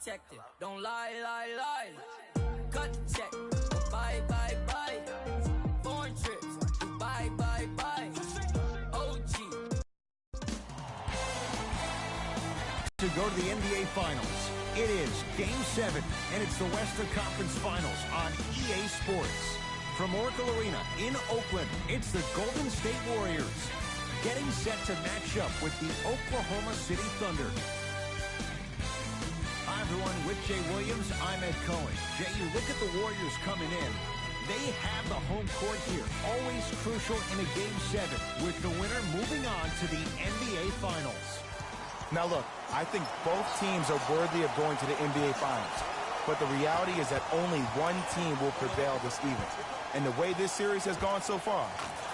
detective. Don't lie, lie, lie. Cut the check. Bye, bye, bye. Foreign trips. Bye, bye, bye. OG. To go to the NBA Finals. It is Game 7, and it's the Western Conference Finals on EA Sports. From Oracle Arena in Oakland, it's the Golden State Warriors getting set to match up with the Oklahoma City Thunder. Hi, everyone. With Jay Williams, I'm Ed Cohen. Jay, you look at the Warriors coming in. They have the home court here, always crucial in a Game 7, with the winner moving on to the NBA Finals. Now look, I think both teams are worthy of going to the NBA Finals. But the reality is that only one team will prevail this evening. And the way this series has gone so far,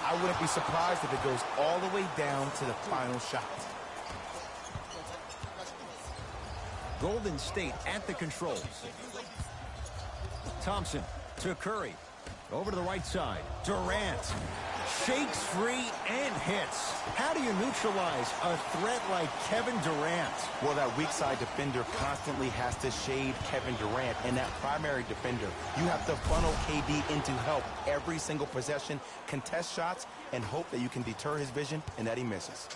I wouldn't be surprised if it goes all the way down to the final shot. Golden State at the controls. Thompson to Curry. Over to the right side. Durant shakes free and hits. How do you neutralize a threat like Kevin Durant? Well, that weak side defender constantly has to shade Kevin Durant, and that primary defender, you have to funnel KD into help every single possession, contest shots, and hope that you can deter his vision and that he misses.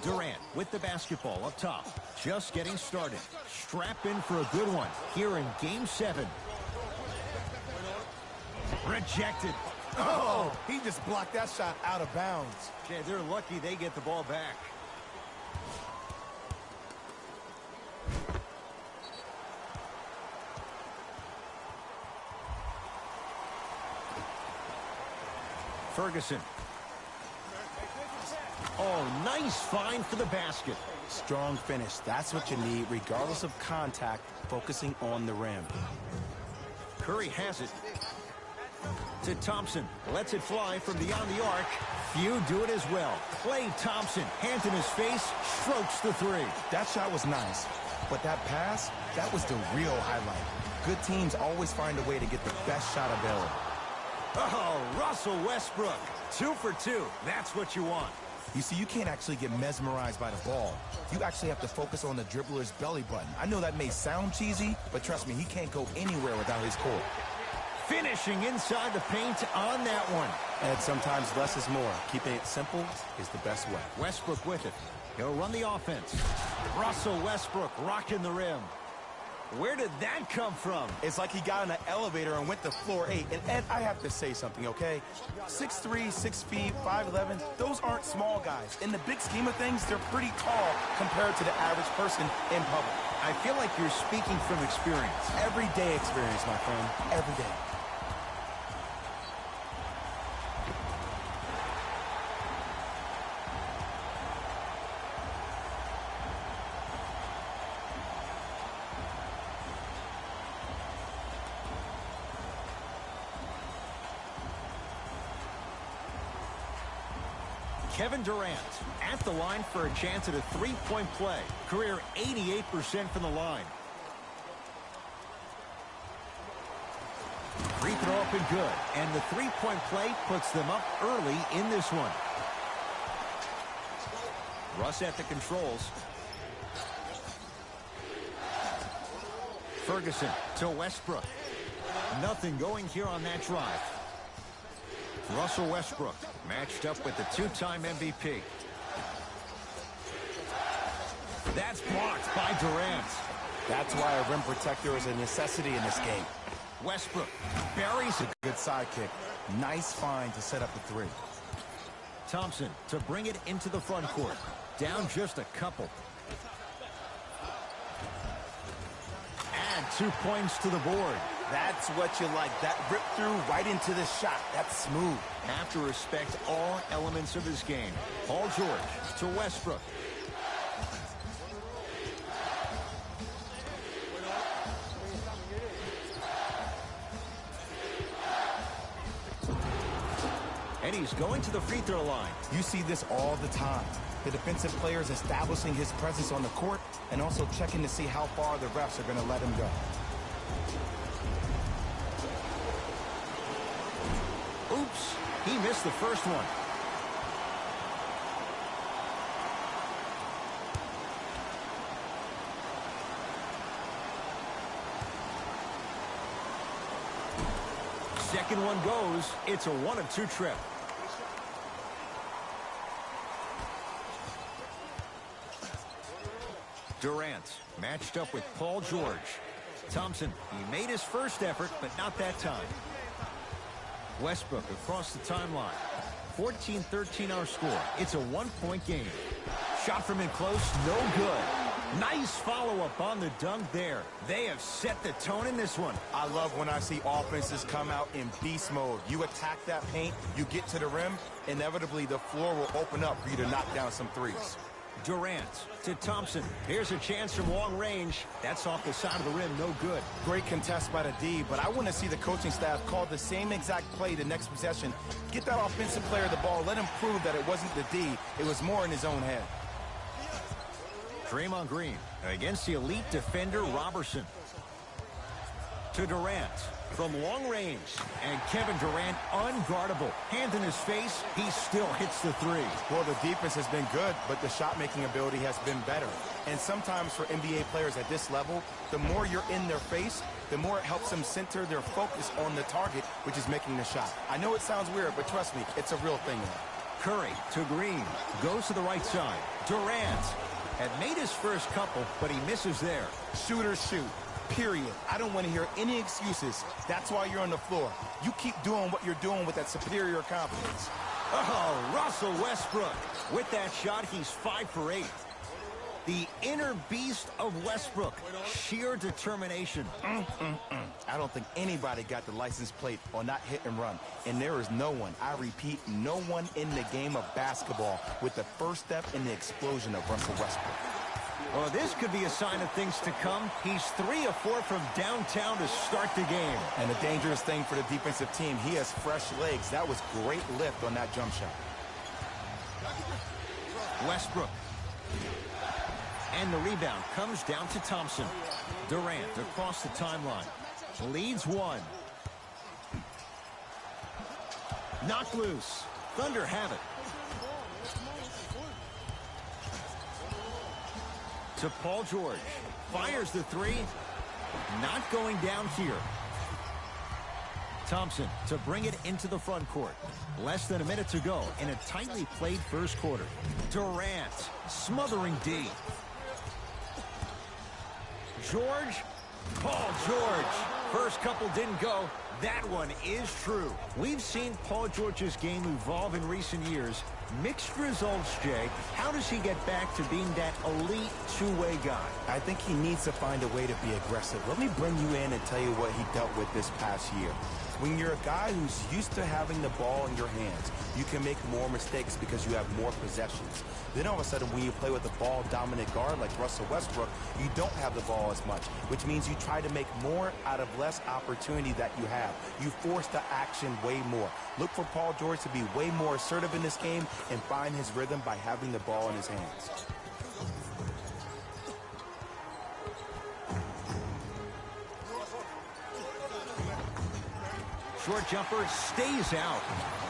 Durant with the basketball up top. Just getting started. Strap in for a good one here in Game 7. Rejected. Oh, he just blocked that shot out of bounds. Yeah, they're lucky they get the ball back. Ferguson. Oh, nice find for the basket. Strong finish. That's what you need, regardless of contact, focusing on the rim. Curry has it. To Thompson. Lets it fly from beyond the arc. Few do it as well. Klay Thompson, hands in his face, strokes the three. That shot was nice, but that pass, that was the real highlight. Good teams always find a way to get the best shot available. Oh, Russell Westbrook. 2 for 2. That's what you want. You see, you can't actually get mesmerized by the ball. You actually have to focus on the dribbler's belly button. I know that may sound cheesy, but trust me, he can't go anywhere without his core. Finishing inside the paint on that one. And sometimes less is more. Keeping it simple is the best way. Westbrook with it. He'll run the offense. Russell Westbrook rocking the rim. Where did that come from? It's like he got in an elevator and went to floor 8. And Ed, I have to say something, okay? 6'3", 6 feet, 5'11", those aren't small guys. In the big scheme of things, they're pretty tall compared to the average person in public. I feel like you're speaking from experience. Everyday experience, my friend. Every day. Kevin Durant at the line for a chance at a three-point play. Career 88% from the line. Free throw up and good. And the three-point play puts them up early in this one. Russ at the controls. Ferguson to Westbrook. Nothing going here on that drive. Russell Westbrook matched up with the two-time MVP. That's blocked by Durant. That's why a rim protector is a necessity in this game. Westbrook buries it. Good sidekick. Nice find to set up the three. Thompson to bring it into the front court. Down just a couple. Add 2 points to the board. That's what you like. That rip through right into the shot. That's smooth. Have to respect all elements of his game. Paul George to Westbrook. And he's going to the free throw line. You see this all the time. The defensive players establishing his presence on the court and also checking to see how far the refs are going to let him go. Oops, he missed the first one. Second one goes. It's a 1-of-2 trip. Durant matched up with Paul George. Thompson, he made his first effort, but not that time. Westbrook across the timeline. 14-13 our score. It's a 1-point game. Shot from in close, no good. Nice follow-up on the dunk there. They have set the tone in this one. I love when I see offenses come out in beast mode. You attack that paint, you get to the rim, inevitably the floor will open up for you to knock down some threes. Durant to Thompson. Here's a chance from long range. That's off the side of the rim, no good. Great contest by the D, but I want to see the coaching staff call the same exact play the next possession. Get that offensive player the ball. Let him prove that it wasn't the D. It was more in his own head. Draymond Green against the elite defender Robertson. To Durant from long range. And Kevin Durant unguardable. Hand in his face, he still hits the three. Well, the defense has been good, but the shot-making ability has been better. And sometimes for NBA players at this level, the more you're in their face, the more it helps them center their focus on the target, which is making the shot. I know it sounds weird, but trust me, it's a real thing. Curry to Green. Goes to the right side. Durant had made his first couple, but he misses there. Shooters shoot. Period. I don't want to hear any excuses. That's why you're on the floor. You keep doing what you're doing with that superior confidence. Oh, Russell Westbrook. With that shot, he's 5 for 8. The inner beast of Westbrook. Sheer determination. I don't think anybody got the license plate on that hit and run. And there is no one, I repeat, no one in the game of basketball with the first step in the explosion of Russell Westbrook. Well, this could be a sign of things to come. He's 3 of 4 from downtown to start the game. And the dangerous thing for the defensive team, he has fresh legs. That was great lift on that jump shot. Westbrook. And the rebound comes down to Thompson. Durant across the timeline. Leads 1. Knocked loose. Thunder have it. To Paul George. Fires the 3. Not going down here. Thompson to bring it into the front court. Less than a minute to go in a tightly played first quarter. Durant smothering D. George. Paul George. First couple didn't go. That one is true. We've seen Paul George's game evolve in recent years. Mixed results, Jay. How does he get back to being that elite two-way guy? I think he needs to find a way to be aggressive. Let me bring you in and tell you what he dealt with this past year. When you're a guy who's used to having the ball in your hands, you can make more mistakes because you have more possessions. Then all of a sudden, when you play with a ball-dominant guard like Russell Westbrook, you don't have the ball as much, which means you try to make more out of less opportunity that you have. You force the action way more. Look for Paul George to be way more assertive in this game and find his rhythm by having the ball in his hands. Short jumper stays out.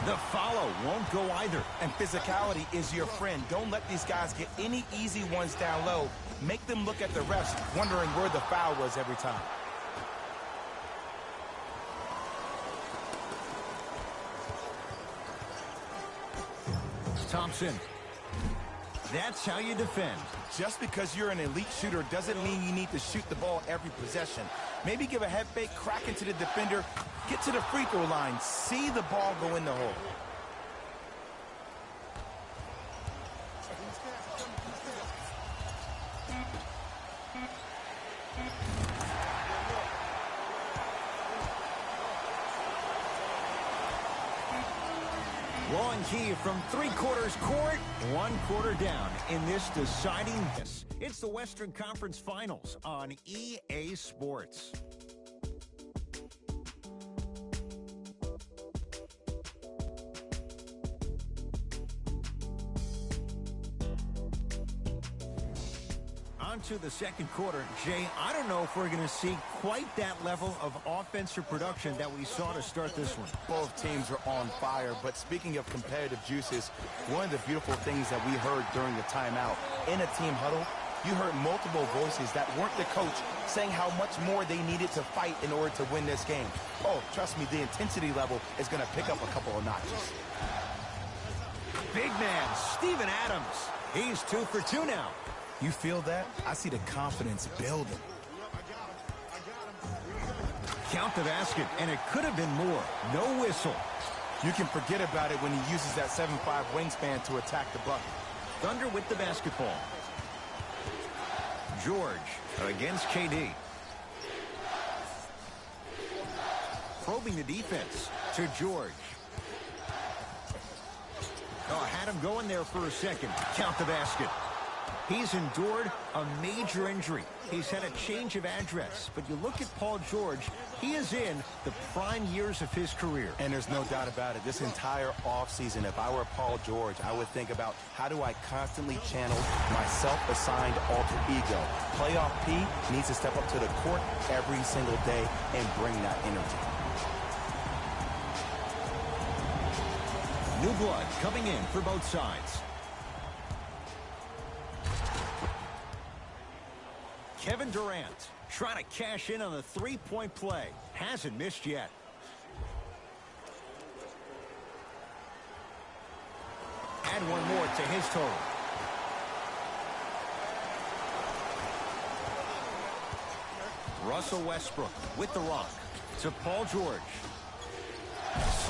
The follow won't go either. And physicality is your friend. Don't let these guys get any easy ones down low. Make them look at the refs, wondering where the foul was every time. Thompson. That's how you defend. Just because you're an elite shooter doesn't mean you need to shoot the ball every possession. Maybe give a head fake, crack into the defender, get to the free throw line, see the ball go in the hole. Long key from 3/4 court, 1/4 down in this deciding this. It's the Western Conference Finals on EA Sports. On to the second quarter. Jay, I don't know if we're going to see quite that level of offensive production that we saw to start this one. Both teams are on fire, but speaking of competitive juices, one of the beautiful things that we heard during the timeout, in a team huddle, you heard multiple voices that weren't the coach saying how much more they needed to fight in order to win this game. Oh, trust me, the intensity level is going to pick up a couple of notches. Big man, Steven Adams. He's 2 for 2 now. You feel that? I see the confidence building. Count the basket, and it could have been more. No whistle. You can forget about it when he uses that 7'5" wingspan to attack the bucket. Thunder with the basketball. George against KD. Probing the defense to George. Oh, had him going there for a second. Count the basket. He's endured a major injury. He's had a change of address. But you look at Paul George, he is in the prime years of his career. And there's no doubt about it. This entire offseason, if I were Paul George, I would think about how do I constantly channel my self-assigned alter ego. Playoff P needs to step up to the court every single day and bring that energy. New blood coming in for both sides. Kevin Durant trying to cash in on the three-point play. Hasn't missed yet. Add one more to his total. Russell Westbrook with the rock to Paul George.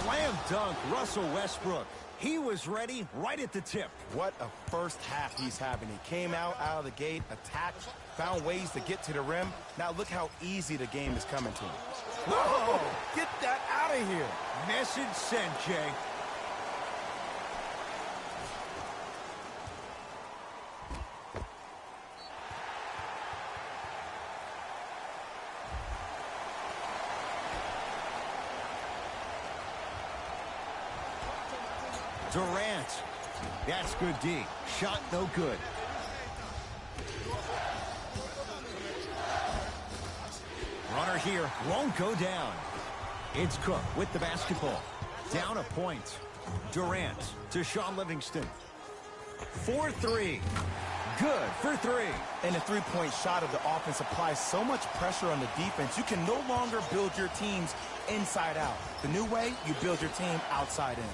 Slam dunk, Russell Westbrook. He was ready right at the tip. What a first half he's having. He came out of the gate, attacked, found ways to get to the rim. Now look how easy the game is coming to him. Whoa! Get that out of here. Message sent, Jay. Durant. That's good D. Shot no good. Runner here won't go down. It's Cook with the basketball. Down a point. Durant to Shaun Livingston. 4-3. Good for 3. And the three-point shot of the offense applies so much pressure on the defense, you can no longer build your teams inside out. The new way, you build your team outside in.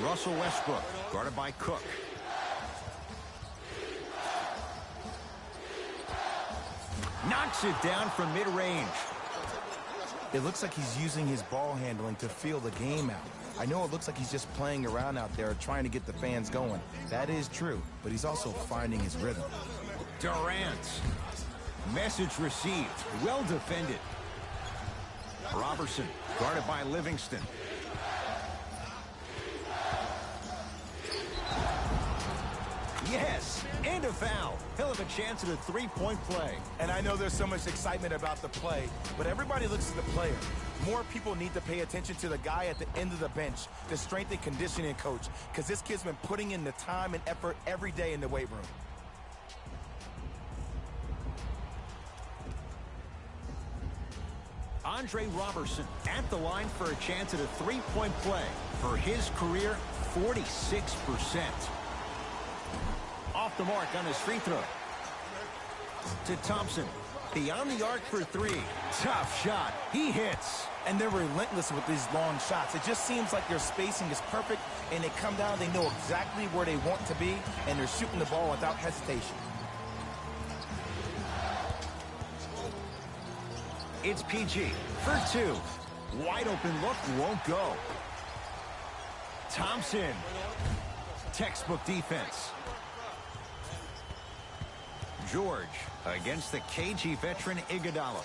Russell Westbrook, guarded by Cook. Knocks it down from mid-range. It looks like he's using his ball handling to feel the game out. I know it looks like he's just playing around out there trying to get the fans going. That is true, but he's also finding his rhythm. Durant. Message received. Well defended. Robertson, guarded by Livingston. Yes, and a foul. He'll have a chance at a three-point play. And I know there's so much excitement about the play, but everybody looks at the player. More people need to pay attention to the guy at the end of the bench, the strength and conditioning coach, because this kid's been putting in the time and effort every day in the weight room. Andre Robertson at the line for a chance at a three-point play. For his career, 46%. Off the mark on his free throw. To Thompson. Beyond the arc for 3. Tough shot. He hits. And they're relentless with these long shots. It just seems like their spacing is perfect, and they come down, they know exactly where they want to be, and they're shooting the ball without hesitation. It's PG for 2. Wide open look won't go. Thompson. Textbook defense. George against the KG veteran Iguodala.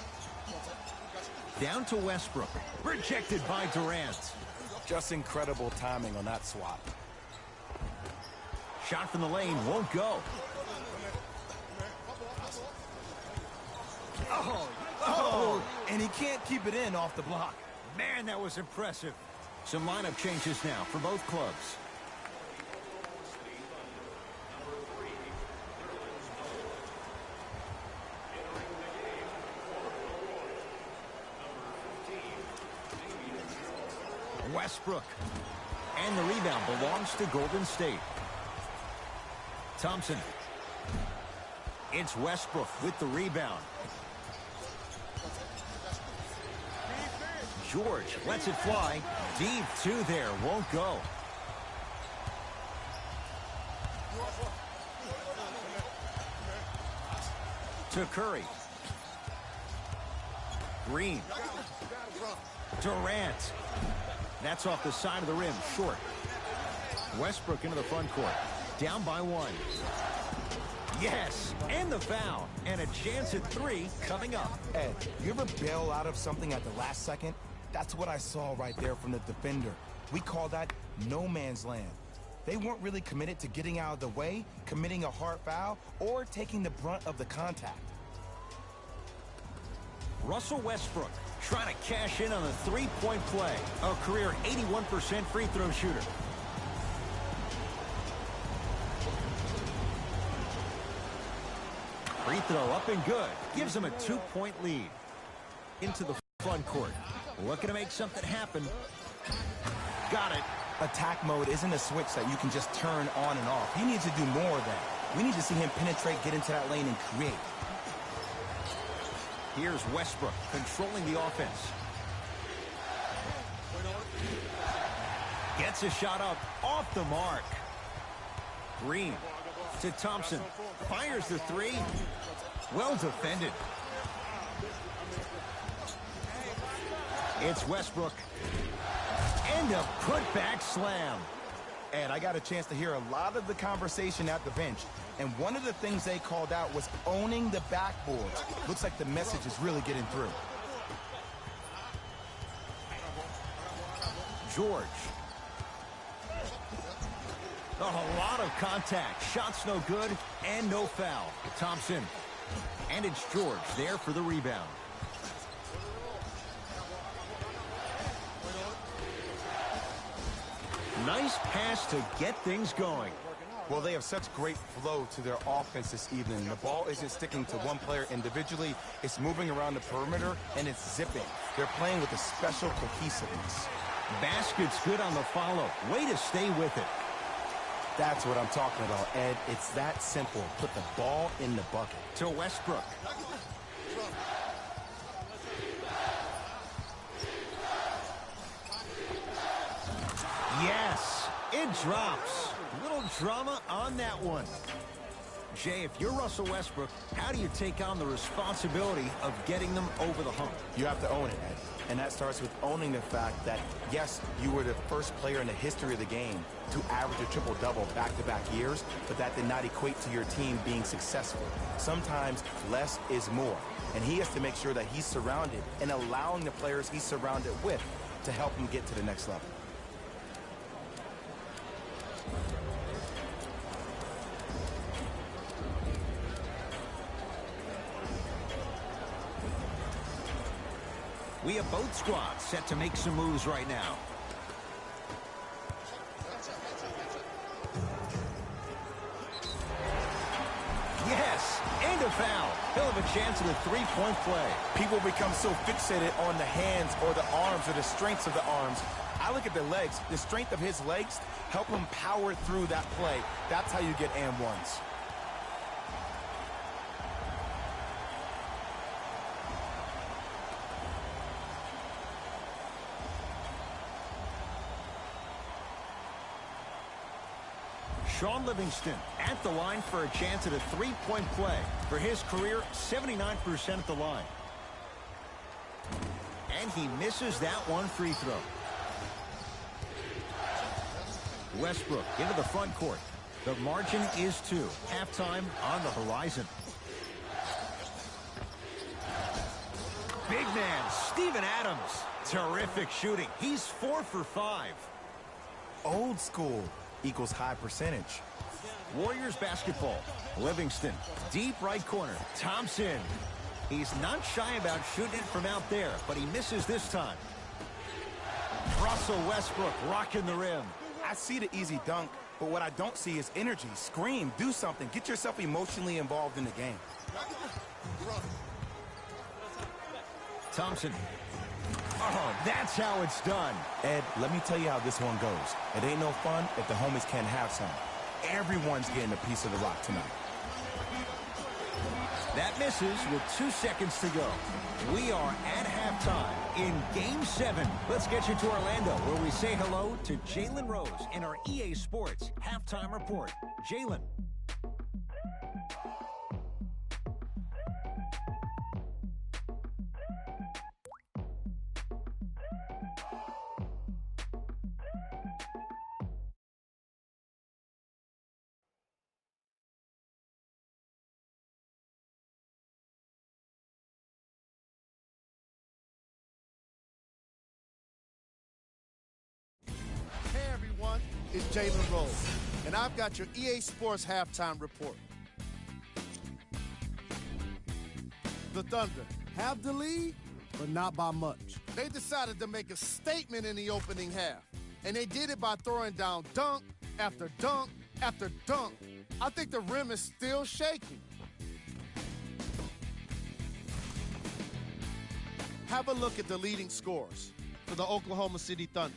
Down to Westbrook. Rejected by Durant. Just incredible timing on that swap. Shot from the lane won't go. Oh, and he can't keep it in off the block. Man, that was impressive. Some lineup changes now for both clubs. Westbrook. And the rebound belongs to Golden State. Thompson. It's Westbrook with the rebound. George lets it fly. Deep two there. Won't go. To Curry. Green. Durant. That's off the side of the rim. Short. Westbrook into the front court. Down by one. Yes, and the foul. And a chance at three coming up. Ed, you ever bail out of something at the last second? That's what I saw right there from the defender. We call that no man's land. They weren't really committed to getting out of the way, committing a hard foul, or taking the brunt of the contact. Russell Westbrook trying to cash in on a three-point play. A career 81% free throw shooter. Free throw up and good. Gives him a 2-point lead. Into the front court. Looking to make something happen. Got it. Attack mode isn't a switch that you can just turn on and off. He needs to do more of that. We need to see him penetrate, get into that lane, and create. Here's Westbrook controlling the offense. Gets a shot up off the mark. Green to Thompson. Fires the three. Well defended. It's Westbrook. And a putback slam. And I got a chance to hear a lot of the conversation at the bench. And one of the things they called out was owning the backboard. Looks like the message is really getting through. George. A lot of contact. Shots no good and no foul. Thompson. And it's George there for the rebound. Nice pass to get things going. Well, they have such great flow to their offense this evening. The ball isn't sticking to one player individually. It's moving around the perimeter, and it's zipping. They're playing with a special cohesiveness. Basket's good on the follow. Way to stay with it. That's what I'm talking about, Ed. It's that simple. Put the ball in the bucket. To Westbrook. Yes, it drops. Little drama on that one. Jay, if you're Russell Westbrook, how do you take on the responsibility of getting them over the hump? You have to own it, Ed. And that starts with owning the fact that, yes, you were the first player in the history of the game to average a triple-double back-to-back years, but that did not equate to your team being successful. Sometimes less is more. And he has to make sure that he's surrounded and allowing the players he's surrounded with to help him get to the next level. We have both squads set to make some moves right now. Yes, and a foul. He'll have a chance at a three-point play. People become so fixated on the hands or the arms or the strengths of the arms. I look at the legs. The strength of his legs help him power through that play. That's how you get and ones. Shaun Livingston at the line for a chance at a three-point play. For his career, 79% at the line. And he misses that one free throw. Westbrook into the front court. The margin is 2. Halftime on the horizon. Big man, Steven Adams. Terrific shooting. He's 4 for 5. Old school equals high percentage. Warriors basketball. Livingston, deep right corner. Thompson. He's not shy about shooting it from out there, but he misses this time. Russell Westbrook rocking the rim. I see the easy dunk, but what I don't see is energy. Scream, do something. Get yourself emotionally involved in the game. Thompson. Oh, that's how it's done. Ed, let me tell you how this one goes. It ain't no fun if the homies can't have some. Everyone's getting a piece of the rock tonight. That misses with 2 seconds to go. We are at halftime in Game 7. Let's get you to Orlando, where we say hello to Jalen Rose in our EA Sports Halftime Report. Jalen. It's Jalen Rose, and I've got your EA Sports Halftime Report. The Thunder have the lead, but not by much. They decided to make a statement in the opening half, and they did it by throwing down dunk after dunk after dunk. I think the rim is still shaking. Have a look at the leading scorers for the Oklahoma City Thunder.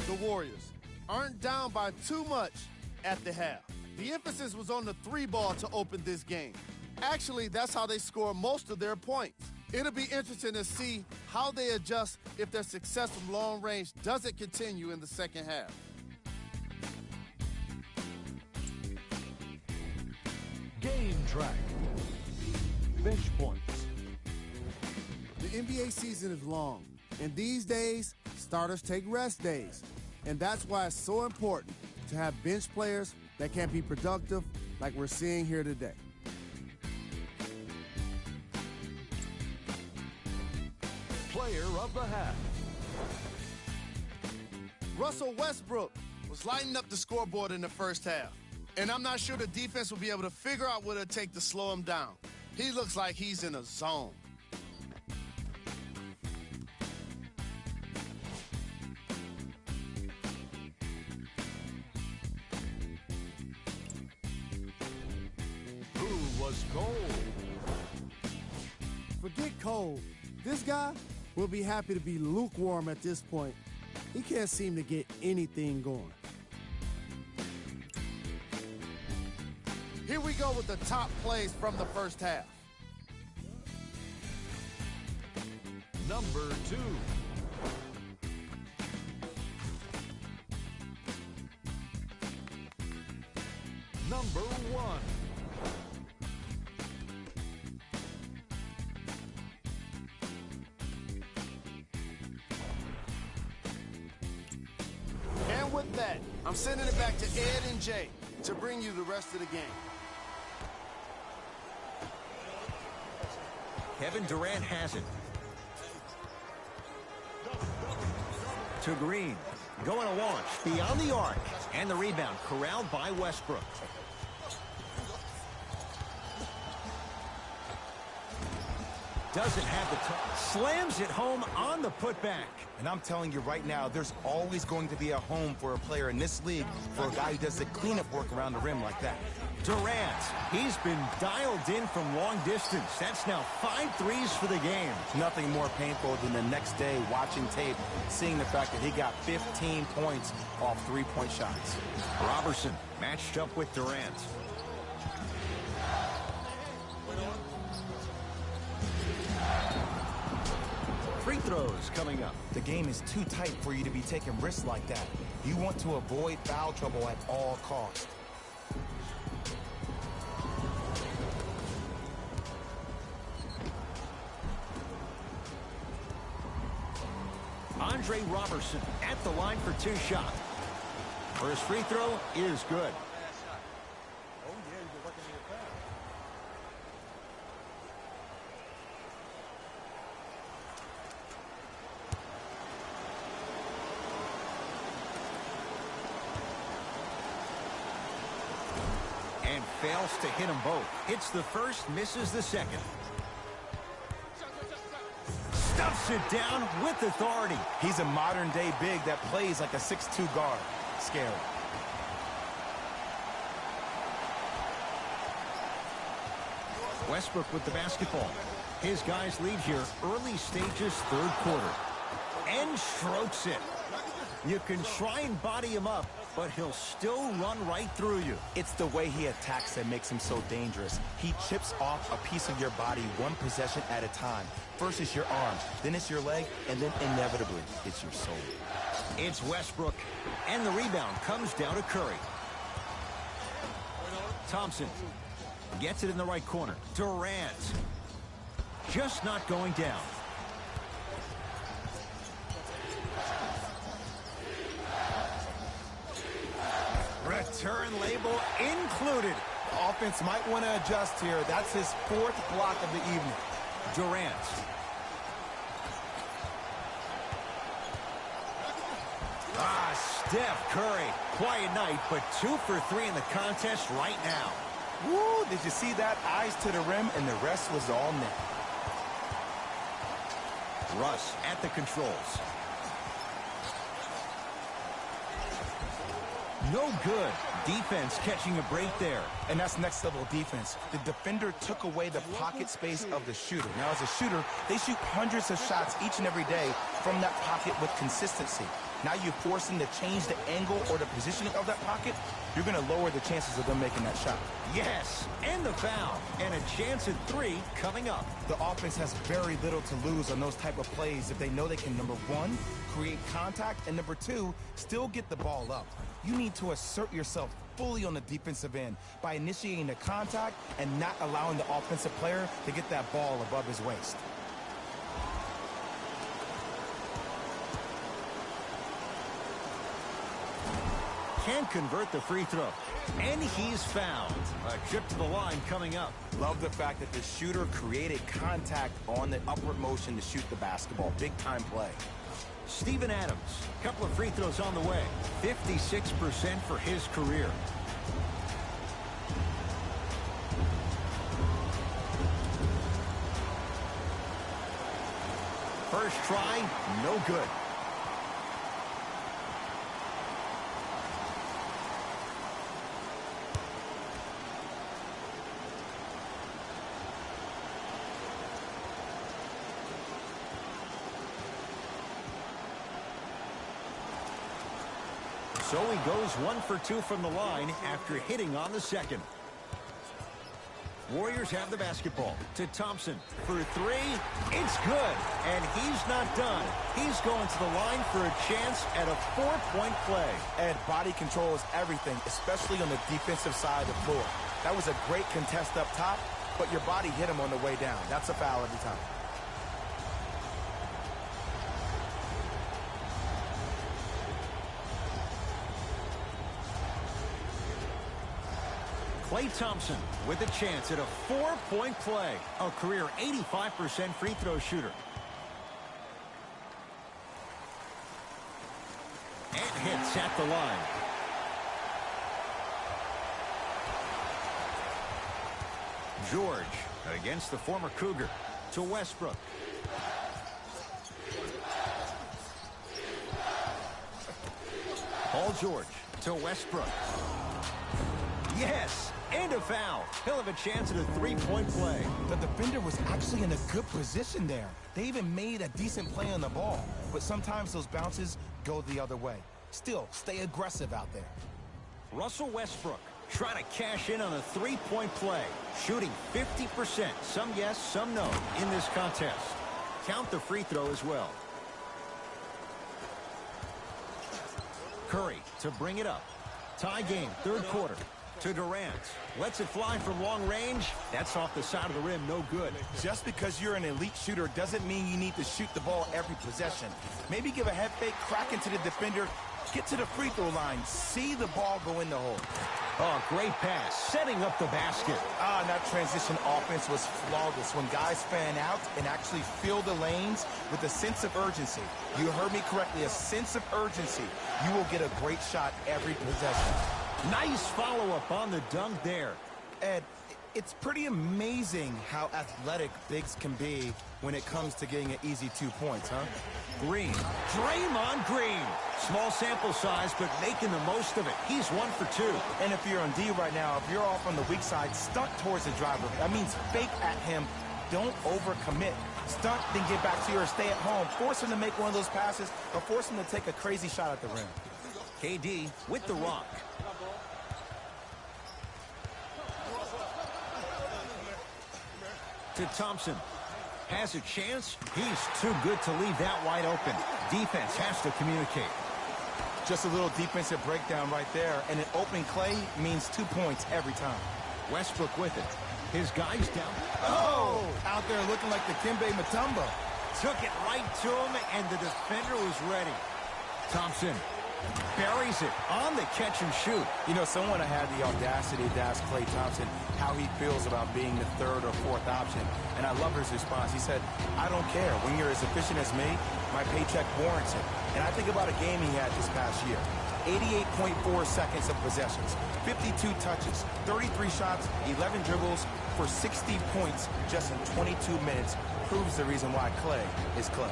The Warriors aren't down by too much at the half. The emphasis was on the three ball to open this game. Actually, that's how they score most of their points. It'll be interesting to see how they adjust if their success from long range doesn't continue in the second half. Game track. Bench points. The NBA season is long, and these days, starters take rest days. And that's why it's so important to have bench players that can be productive like we're seeing here today. Player of the half. Russell Westbrook was lighting up the scoreboard in the first half. And I'm not sure the defense will be able to figure out what it'll take to slow him down. He looks like he's in a zone. Cole. Forget Cole. This guy will be happy to be lukewarm at this point. He can't seem to get anything going. Here we go with the top plays from the first half. Number 2. Number 1. With that, I'm sending it back to Ed and Jay to bring you the rest of the game. Kevin Durant has it. To Green. Going to launch beyond the arc. And the rebound corralled by Westbrook. Doesn't have the touch. Slams it home on the putback. And I'm telling you right now, there's always going to be a home for a player in this league for a guy who does the cleanup work around the rim like that. Durant, he's been dialed in from long distance. That's now 5 threes for the game. Nothing more painful than the next day watching tape, seeing the fact that he got 15 points off three-point shots. Robertson matched up with Durant. Free throws coming up. The game is too tight for you to be taking risks like that. You want to avoid foul trouble at all costs. Andre Robertson at the line for 2 shots. First free throw is good. And fails to hit them both. Hits the first, misses the second. Stuffs it down with authority. He's a modern-day big that plays like a 6'2 guard. Scary. Westbrook with the basketball. His guys lead here early stages, third quarter. And strokes it. You can try and body him up, but he'll still run right through you. It's the way he attacks that makes him so dangerous. He chips off a piece of your body one possession at a time. First it's your arm, then it's your leg, and then inevitably it's your soul. It's Westbrook, and the rebound comes down to Curry. Thompson gets it in the right corner. Durant just not going down. Return label included. The offense might want to adjust here. That's his fourth block of the evening. Durant. Steph Curry. Quiet night, but 2 for 3 in the contest right now. Woo, did you see that? Eyes to the rim, and the rest was all net. Russ at the controls. No good. Defense catching a break there. And that's next level defense. The defender took away the pocket space of the shooter. Now, as a shooter, they shoot hundreds of shots each and every day from that pocket with consistency. Now you force them to change the angle or the positioning of that pocket, you're going to lower the chances of them making that shot. Yes, and the foul. And a chance at 3 coming up. The offense has very little to lose on those type of plays if they know they can, number 1, create contact, and number 2, still get the ball up. You need to assert yourself fully on the defensive end by initiating the contact and not allowing the offensive player to get that ball above his waist. Can't convert the free throw. And he's fouled. A trip to the line coming up. Love the fact that the shooter created contact on the upward motion to shoot the basketball. Big time play. Steven Adams, a couple of free throws on the way. 56% for his career. First try, no good. So he goes 1 for 2 from the line after hitting on the second. Warriors have the basketball to Thompson for 3. It's good, and he's not done. He's going to the line for a chance at a 4-point play. And body control is everything, especially on the defensive side of the floor. That was a great contest up top, but your body hit him on the way down. That's a foul every time. Klay Thompson with a chance at a 4-point play. A career 85% free throw shooter. And hits at the line. George against the former Cougar to Westbrook. Paul George to Westbrook. Yes, and a foul. He'll have a chance at a 3-point play. The defender was actually in a good position there. They even made a decent play on the ball, but sometimes those bounces go the other way. Still, stay aggressive out there. Russell Westbrook trying to cash in on a 3-point play. Shooting 50%, some yes, some no, in this contest. Count the free throw as well. Curry to bring it up. Tie game, third quarter. To Durant. Lets it fly from long range. That's off the side of the rim, no good. Just because you're an elite shooter doesn't mean you need to shoot the ball every possession. Maybe give a head fake, crack into the defender, get to the free throw line, see the ball go in the hole. Oh, great pass, setting up the basket. And that transition offense was flawless when guys fan out and actually fill the lanes with a sense of urgency. You heard me correctly, a sense of urgency. You will get a great shot every possession. Nice follow-up on the dunk there. Ed, it's pretty amazing how athletic bigs can be when it comes to getting an easy 2 points, huh? Green. Draymond Green. Small sample size, but making the most of it. He's 1 for 2. And if you're on D right now, if you're off on the weak side, stuck towards the driver. That means fake at him. Don't overcommit. Stunt, then get back to you, or stay at home. Force him to make one of those passes, or force him to take a crazy shot at the rim. KD with the rock. To Thompson. Has a chance. He's too good to leave that wide open. Defense has to communicate. Just a little defensive breakdown right there, and an open Clay means 2 points every time. Westbrook with it. His guys down. Oh! Out there looking like the Dikembe Mutombo. Took it right to him, and the defender was ready. Thompson buries it on the catch and shoot. You know, someone had the audacity to ask Klay Thompson how he feels about being the third or fourth option, and I love his response. He said, I don't care. When you're as efficient as me, my paycheck warrants it. And I think about a game he had this past year. 88.4 seconds of possessions, 52 touches, 33 shots, 11 dribbles for 60 points just in 22 minutes. Proves the reason why Klay is Klay.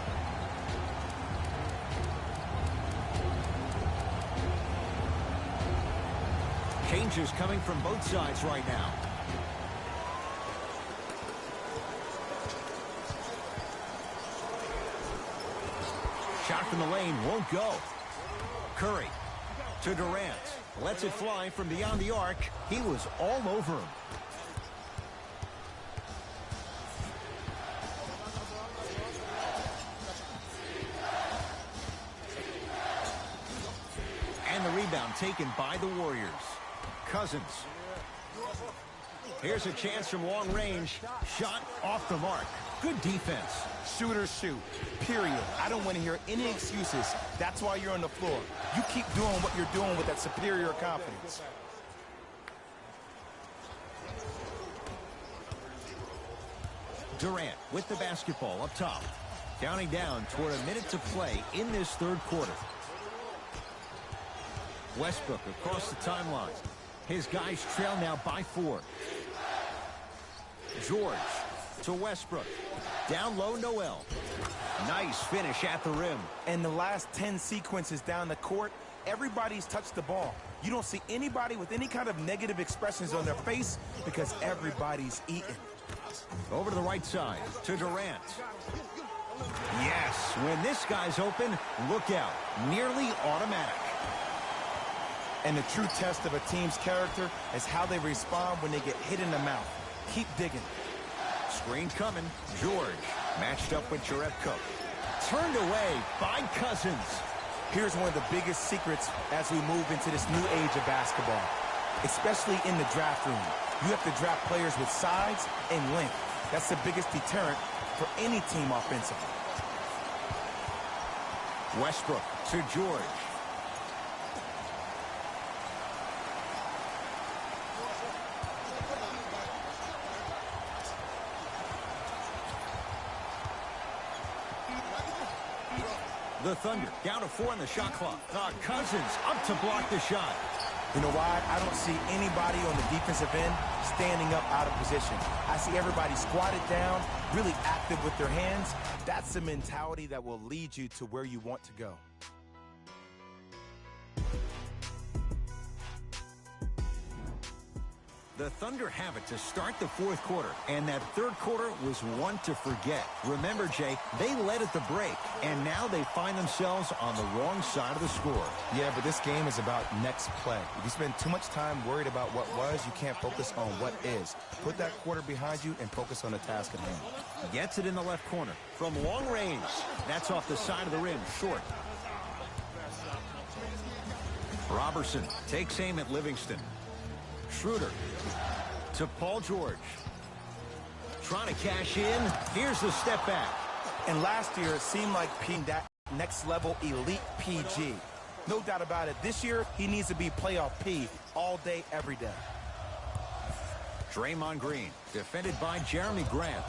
Changes coming from both sides right now. Shot from the lane won't go. Curry to Durant. Lets it fly from beyond the arc. He was all over him. And the rebound taken by the Warriors. Cousins. Here's a chance from long range. Shot off the mark. Good defense. Shooters shoot, period. I don't want to hear any excuses. That's why you're on the floor. You keep doing what you're doing with that superior confidence. Durant with the basketball up top. Counting down toward a minute to play in this third quarter. Westbrook across the timeline. His guys trail now by 4. George to Westbrook. Down low, Noel. Nice finish at the rim. And the last 10 sequences down the court, everybody's touched the ball. You don't see anybody with any kind of negative expressions on their face because everybody's eating. Over to the right side to Durant. Yes, when this guy's open, look out. Nearly automatic. And the true test of a team's character is how they respond when they get hit in the mouth. Keep digging. Screen coming. George matched up with Jerebko. Turned away by Cousins. Here's one of the biggest secrets as we move into this new age of basketball, especially in the draft room. You have to draft players with size and length. That's the biggest deterrent for any team offensively. Westbrook to George. The Thunder down to 4 on the shot clock. Cousins up to block the shot. You know why? I don't see anybody on the defensive end standing up out of position. I see everybody squatted down, really active with their hands. That's the mentality that will lead you to where you want to go. The Thunder have it to start the fourth quarter, and that third quarter was one to forget. Remember, Jay, they led at the break, and now they find themselves on the wrong side of the score. Yeah, but this game is about next play. If you spend too much time worried about what was, you can't focus on what is. Put that quarter behind you and focus on the task at hand. Gets it in the left corner. From long range, that's off the side of the rim, short. Robertson takes aim at Livingston. Schroeder to Paul George. Trying to cash in. Here's the step back. And last year, it seemed like that next-level elite PG. No doubt about it. This year, he needs to be playoff P all day, every day. Draymond Green, defended by Jeremy Grant.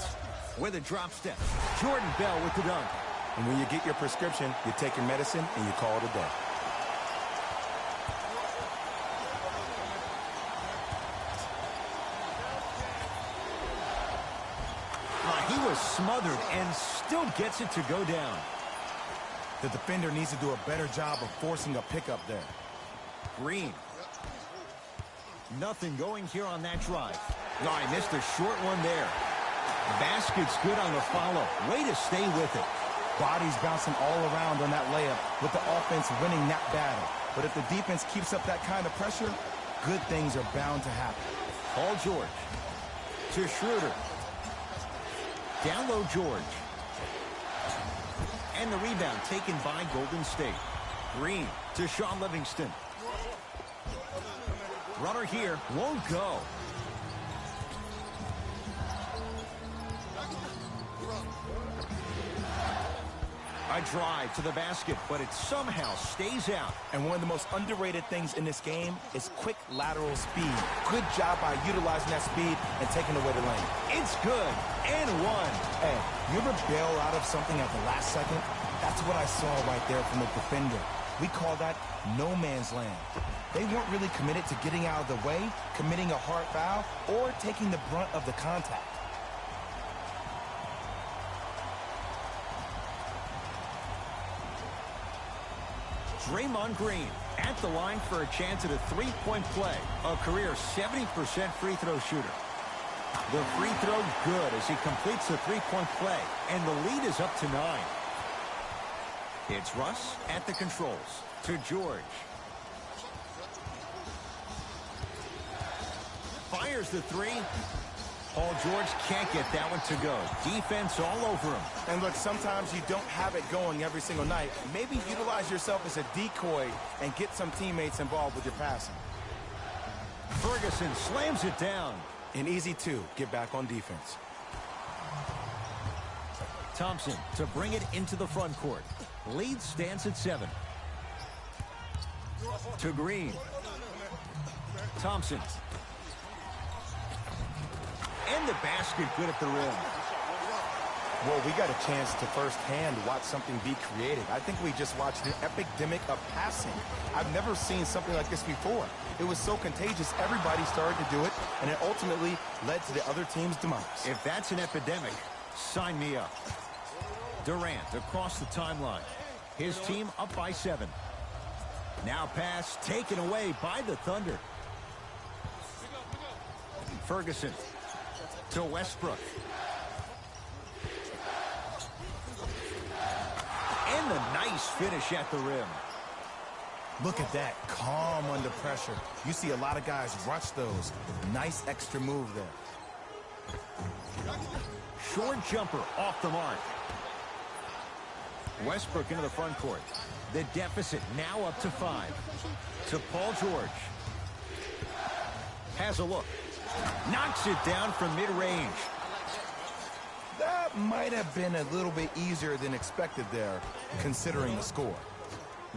With a drop step. Jordan Bell with the dunk. And when you get your prescription, you take your medicine and you call it a day. He was smothered and still gets it to go down. The defender needs to do a better job of forcing a pickup there. Green. Nothing going here on that drive. No, I missed a short one there. Basket's good on the follow. Way to stay with it. Bodies bouncing all around on that layup with the offense winning that battle. But if the defense keeps up that kind of pressure, good things are bound to happen. Paul George to Schroeder. Down low George. And the rebound taken by Golden State. Green to Shaun Livingston. Runner here won't go. A drive to the basket, but it somehow stays out. And one of the most underrated things in this game is quick lateral speed. Good job by utilizing that speed and taking away the lane. It's good, and one. Hey, you ever bail out of something at the last second? That's what I saw right there from the defender. We call that no man's land. They weren't really committed to getting out of the way, committing a hard foul, or taking the brunt of the contact. Draymond Green at the line for a chance at a three-point play. A career 70% free throw shooter. The free throw good as he completes the three-point play, and the lead is up to 9. It's Russ at the controls to George. Fires the three. Paul George can't get that one to go. Defense all over him. And look, sometimes you don't have it going every single night. Maybe utilize yourself as a decoy and get some teammates involved with your passing. Ferguson slams it down. An easy 2. Get back on defense. Thompson to bring it into the front court. Lead stands at 7. To Green. Thompson. And the basket good at the rim. Well, we got a chance to firsthand watch something be created. I think we just watched an epidemic of passing. I've never seen something like this before. It was so contagious, everybody started to do it, and it ultimately led to the other team's demise. If that's an epidemic, sign me up. Durant across the timeline. His team up by 7. Now pass taken away by the Thunder. Ferguson to Westbrook. And the nice finish at the rim. Look at that, calm under pressure. You see a lot of guys rush those. Nice extra move there. Short jumper off the mark. Westbrook into the front court. The deficit now up to 5. To Paul George. Has a look. Knocks it down from mid-range. That might have been a little bit easier than expected there, considering the score.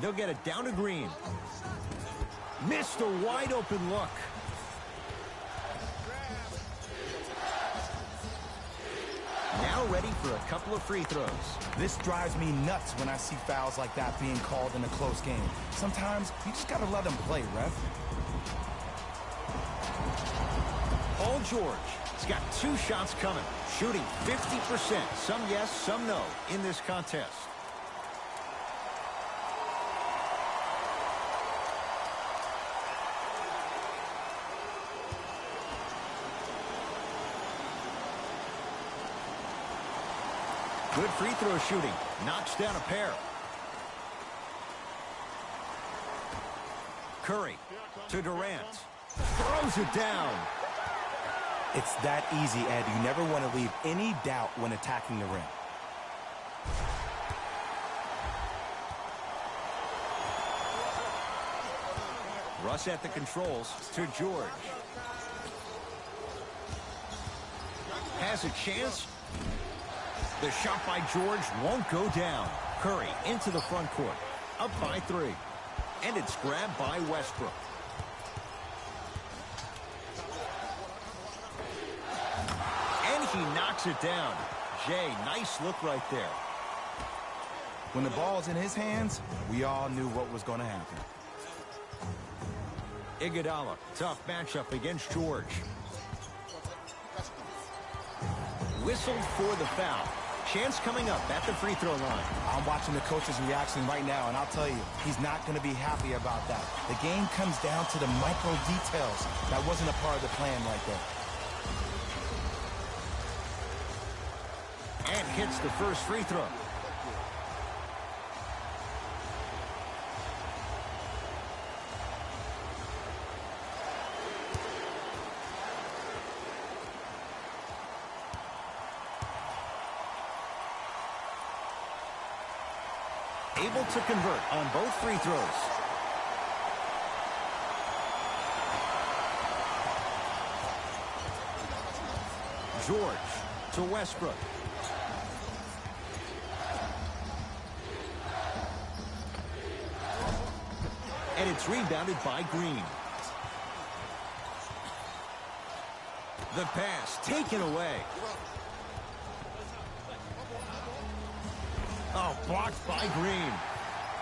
They'll get it down to Green. Missed a wide-open look. Now ready for a couple of free throws. This drives me nuts when I see fouls like that being called in a close game. Sometimes you just gotta let them play, ref. Paul George has got 2 shots coming, shooting 50%. Some yes, some no in this contest. Good free throw shooting. Knocks down a pair. Curry to Durant. Throws it down. It's that easy, Ed. You never want to leave any doubt when attacking the rim. Russ at the controls to George. Has a chance. The shot by George won't go down. Curry into the front court. Up by 3. And it's grabbed by Westbrook. And he knocks it down. Jay, nice look right there. When the ball's in his hands, we all knew what was going to happen. Iguodala, tough matchup against George. Whistled for the foul. Chance coming up at the free throw line. I'm watching the coach's reaction right now, and I'll tell you, he's not going to be happy about that. The game comes down to the micro details. That wasn't a part of the plan right there. And hits the first free throw. Able to convert on both free throws. George to Westbrook. And it's rebounded by Green. The pass taken away. Oh, blocked by Green.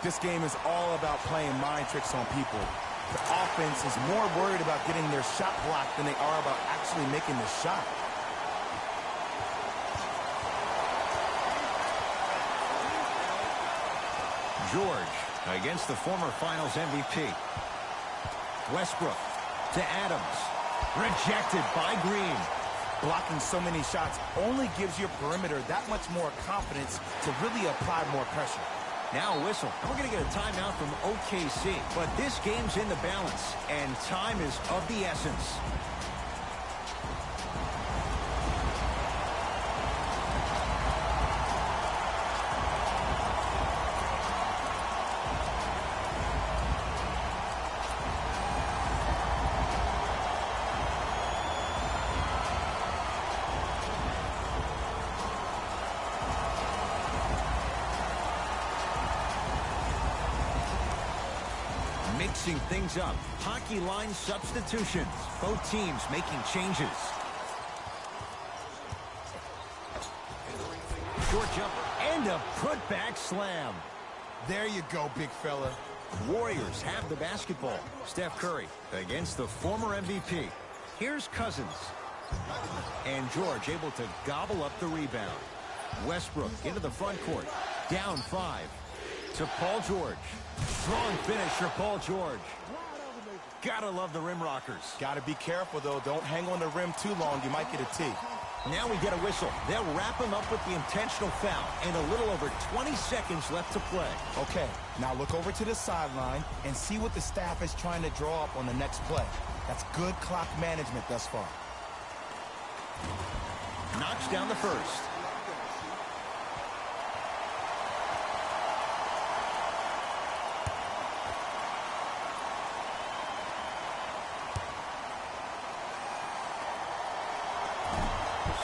This game is all about playing mind tricks on people. The offense is more worried about getting their shot blocked than they are about actually making the shot. George against the former Finals MVP. Westbrook to Adams. Rejected by Green. Blocking so many shots only gives your perimeter that much more confidence to really apply more pressure. Now a whistle. We're going to get a timeout from OKC. But this game's in the balance, and time is of the essence. Mixing things up. Hockey line substitutions. Both teams making changes. Short jumper and a putback slam. There you go, big fella. Warriors have the basketball. Steph Curry against the former MVP. Here's Cousins. And George able to gobble up the rebound. Westbrook into the front court. Down 5. To Paul George. Strong finisher, Paul George. Gotta love the rim rockers. Gotta be careful, though. Don't hang on the rim too long. You might get a tee. Now we get a whistle. They'll wrap him up with the intentional foul. And a little over 20 seconds left to play. Okay, now look over to the sideline and see what the staff is trying to draw up on the next play. That's good clock management thus far. Knocks down the first.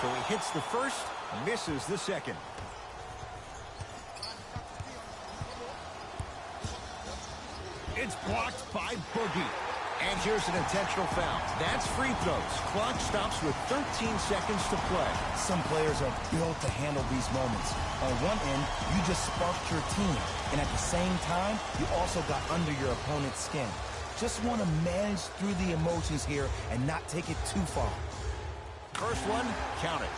So he hits the first, misses the second. It's blocked by Boogie. And here's an intentional foul. That's free throws. Clock stops with 13 seconds to play. Some players are built to handle these moments. On one end, you just sparked your team. And at the same time, you also got under your opponent's skin. Just want to manage through the emotions here and not take it too far. First one, count it.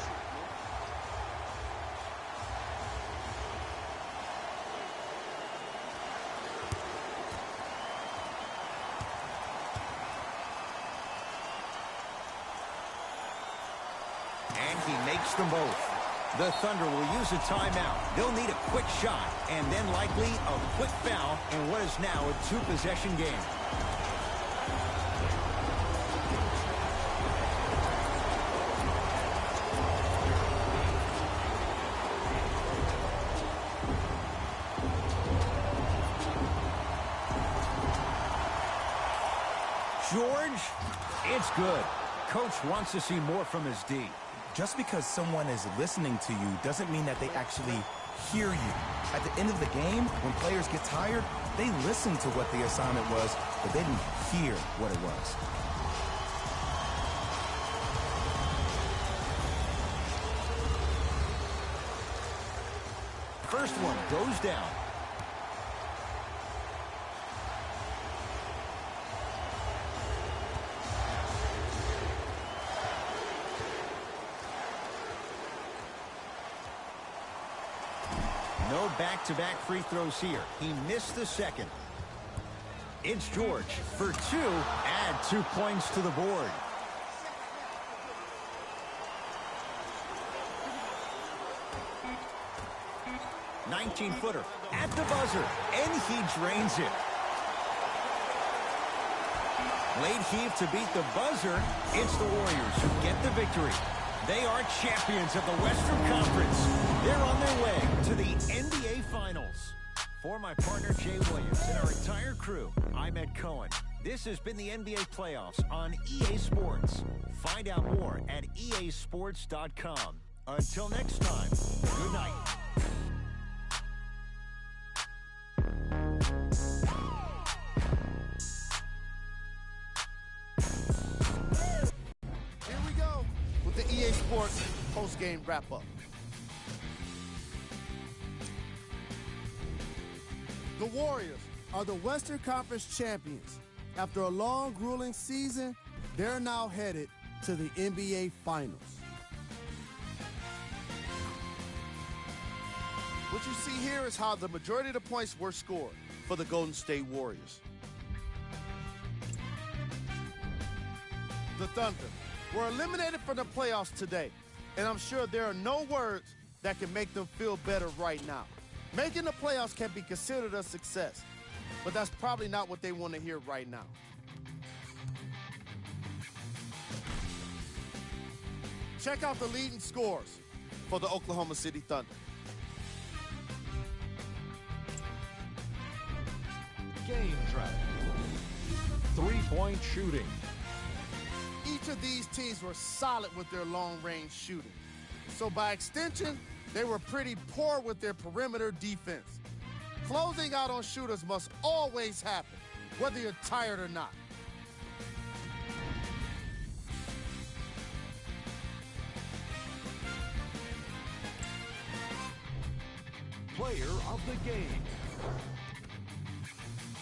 And he makes them both. The Thunder will use a timeout. They'll need a quick shot and then likely a quick foul in what is now a two-possession game. George, it's good. Coach wants to see more from his D. Just because someone is listening to you doesn't mean that they actually hear you. At the end of the game, when players get tired, they listen to what the assignment was, but they didn't hear what it was. First one goes down. No back-to-back free throws here. He missed the second. It's George for 2. Add 2 points to the board. 19-footer at the buzzer, and he drains it. Late heave to beat the buzzer. It's the Warriors who get the victory. They are champions of the Western Conference. They're on their way to the NBA Finals. For my partner, Jay Williams, and our entire crew, I'm Ed Cohen. This has been the NBA Playoffs on EA Sports. Find out more at easports.com. Until next time, good night. Here we go with the EA Sports post-game wrap-up. The Warriors are the Western Conference champions. After a long, grueling season, they're now headed to the NBA Finals. What you see here is how the majority of the points were scored for the Golden State Warriors. The Thunder were eliminated from the playoffs today, and I'm sure there are no words that can make them feel better right now. Making the playoffs can be considered a success, but that's probably not what they want to hear right now. Check out the leading scores for the Oklahoma City Thunder. Game track. 3-point shooting. Each of these teams were solid with their long-range shooting. So by extension, they were pretty poor with their perimeter defense. Closing out on shooters must always happen, whether you're tired or not. Player of the game.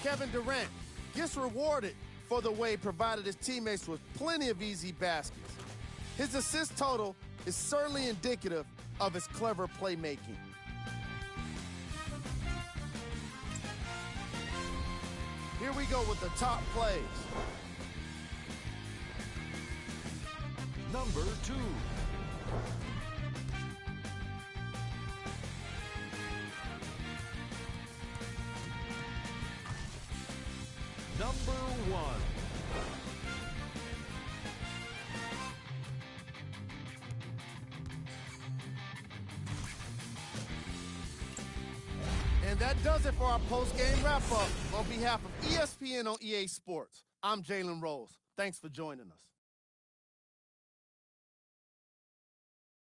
Kevin Durant gets rewarded for the way he provided his teammates with plenty of easy baskets. His assist total is certainly indicative of his clever playmaking. Here we go with the top plays. Number 2. Number 1. And that does it for our post-game wrap-up. On behalf of ESPN on EA Sports, I'm Jalen Rose. Thanks for joining us.